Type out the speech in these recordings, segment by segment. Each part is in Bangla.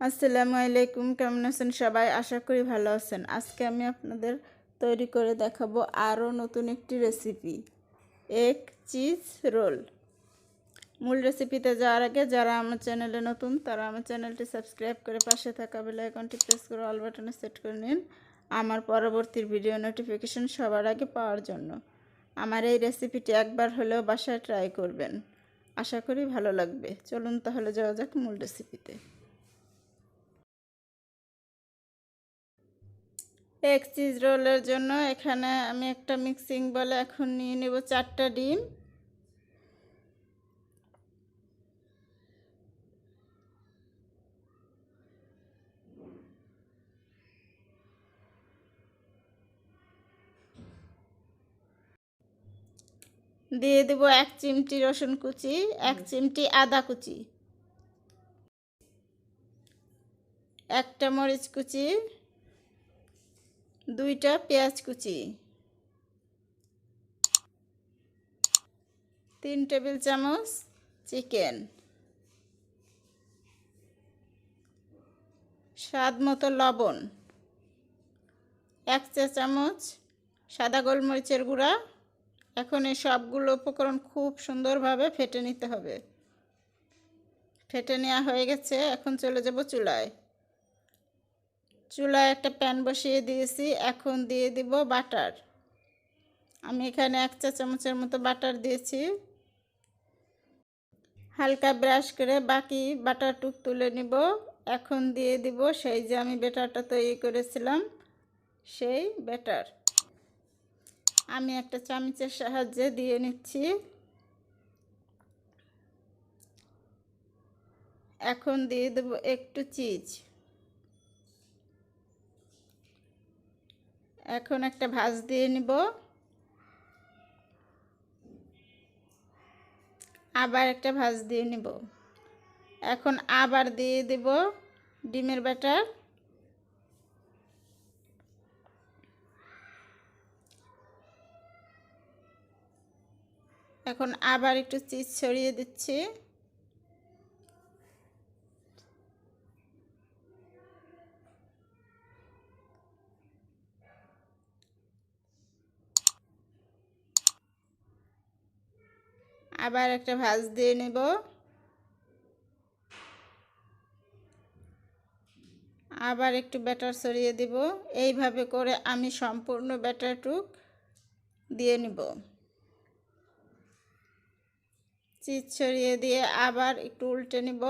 আসসালামু আলাইকুম, কেমন আছেন সবাই? আশা করি ভালো আছেন। আজকে আমি আপনাদের তৈরি করে দেখাবো আরও নতুন একটি রেসিপি, এগ চিজ রোল। মূল রেসিপিতে যাওয়ার আগে যারা আমার চ্যানেলে নতুন তারা আমার চ্যানেলটি সাবস্ক্রাইব করে পাশে থাকা বেল আইকনটি প্রেস করে অল বাটনে সেট করে নিন আমার পরবর্তী ভিডিও নোটিফিকেশন সবার আগে পাওয়ার জন্য। আমার এই রেসিপিটি একবার হলেও বাসায় ট্রাই করবেন, আশা করি ভালো লাগবে। চলুন তাহলে যাওয়া যাক মূল রেসিপিতে। এগ চিজ রোলের জন্য এখানে আমি একটা মিক্সিং বলে এখন নিয়ে নেব 4টা ডিম, দিয়ে দেব 1 চিমটি রসুন কুচি, 1 চিমটি আদা কুচি, 1টা মরিচ কুচি, 2টা পেঁয়াজ কুচি, 3 টেবিল চামচ চিকেন, স্বাদ মতো লবণ, 1 চা চামচ সাদা গোলমরিচের গুঁড়া। এখন এই সবগুলো উপকরণ খুব সুন্দরভাবে ফেটে নিতে হবে। ফেটে নেওয়া হয়ে গেছে, এখন চলে যাব চুলায়। চুলায় একটা প্যান বসিয়ে দিয়েছি, এখন দিয়ে দিব বাটার। আমি এখানে 1 চা চামচের মতো বাটার দিয়েছি। হালকা ব্রাশ করে বাকি বাটারটুক তুলে নিব। এখন দিয়ে দিব সেই যে আমি ব্যাটারটা তৈরি করেছিলাম সেই ব্যাটার। আমি একটা চামচের সাহায্যে দিয়ে নিচ্ছি। এখন দিয়ে দেব একটু চিজ। এখন একটা ভাঁজ দিয়ে নিব। আবার একটা ভাঁজ দিয়ে নিব। এখন আবার দিয়ে দেব ডিমের ব্যাটার। এখন আবার একটু চিজ ছড়িয়ে দিচ্ছি। আবার একটা ভাঁজ দিয়ে নেব। আবার একটু ব্যাটার ছড়িয়ে দিব। এইভাবে করে আমি সম্পূর্ণ ব্যাটারটুক দিয়ে নিব। চিজ ছড়িয়ে দিয়ে আবার একটু উল্টে নিব।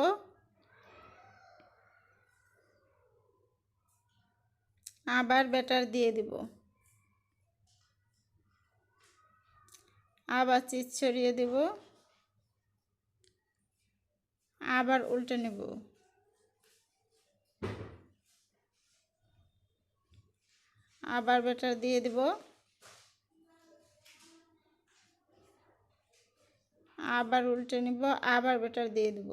আবার ব্যাটার দিয়ে দিব। আবার চিজ ছড়িয়ে দিব। আবার উল্টে নেব। আবার ব্যাটার দিয়ে দিব। আবার উল্টে নিব। আবার ব্যাটার দিয়ে দিব।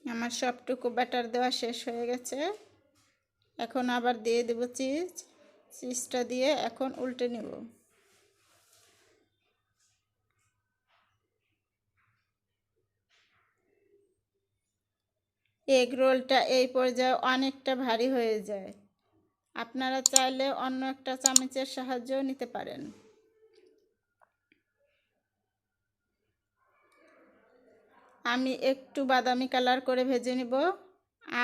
আমার সবটুকু ব্যাটার দেওয়া শেষ হয়ে গেছে। এখন আবার দিয়ে দেব চিজ। চিজটা দিয়ে এখন উল্টে নেব। এগ রোলটা এই পর্যায়ে অনেকটা ভারী হয়ে যায়। আপনারা চাইলে অন্য একটা চামচের সাহায্যও নিতে পারেন। আমি একটু বাদামি কালার করে ভেজে নিব।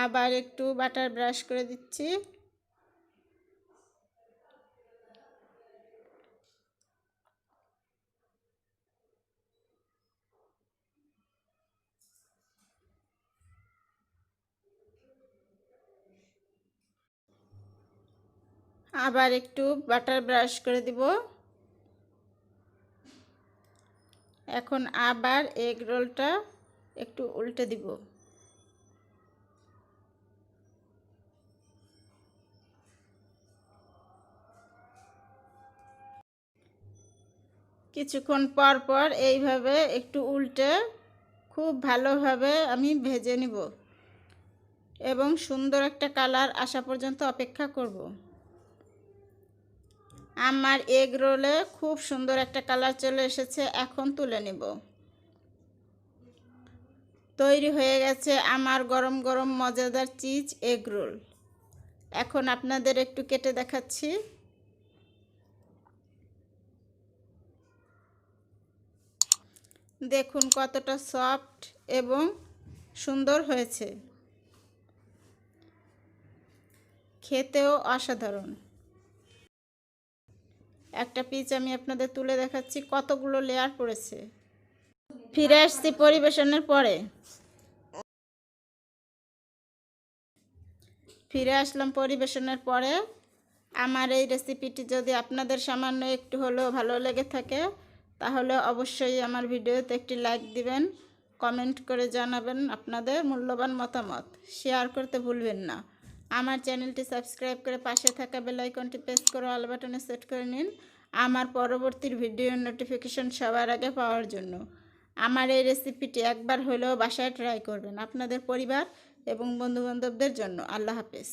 আবার একটু বাটার ব্রাশ করে দিচ্ছি। আবার একটু বাটার ব্রাশ করে দিব। এখন আবার এগ রোলটা একটু উল্টে দিব। কিছুক্ষণ পর পর এইভাবে একটু উল্টে খুব ভালোভাবে আমি ভেজে নিব এবং সুন্দর একটা কালার আসা পর্যন্ত অপেক্ষা করব। আমার এগ রোলে খুব সুন্দর একটা কালার চলে এসেছে, এখন তুলে নিব। তৈরি হয়ে গেছে আমার গরম গরম মজাদার চিজ এগ রোল। এখন আপনাদের একটু কেটে দেখাচ্ছি। দেখুন কতটা সফট এবং সুন্দর হয়েছে, খেতেও অসাধারণ। একটা পিস আমি আপনাদের তুলে দেখাচ্ছি, কতগুলো লেয়ার পড়েছে। ফিরে আসছি পরিবেশনের পরে। ফিরে আসলাম পরিবেশনের পরে। আমার এই রেসিপিটি যদি আপনাদের সামান্য একটু হলেও ভালো লেগে থাকে তাহলে অবশ্যই আমার ভিডিওতে একটি লাইক দিবেন, কমেন্ট করে জানাবেন আপনাদের মূল্যবান মতামত, শেয়ার করতে ভুলবেন না। আমার চ্যানেলটি সাবস্ক্রাইব করে পাশে থাকা বেল আইকনটি প্রেস করে অল বাটনে সেট করে নিন আমার পরবর্তী ভিডিওর নোটিফিকেশন সবার আগে পাওয়ার জন্য। আমার এই রেসিপিটি একবার হলেও বাসায় ট্রাই করবেন আপনাদের পরিবার এবং বন্ধুবান্ধবদের জন্য। আল্লাহ হাফেজ।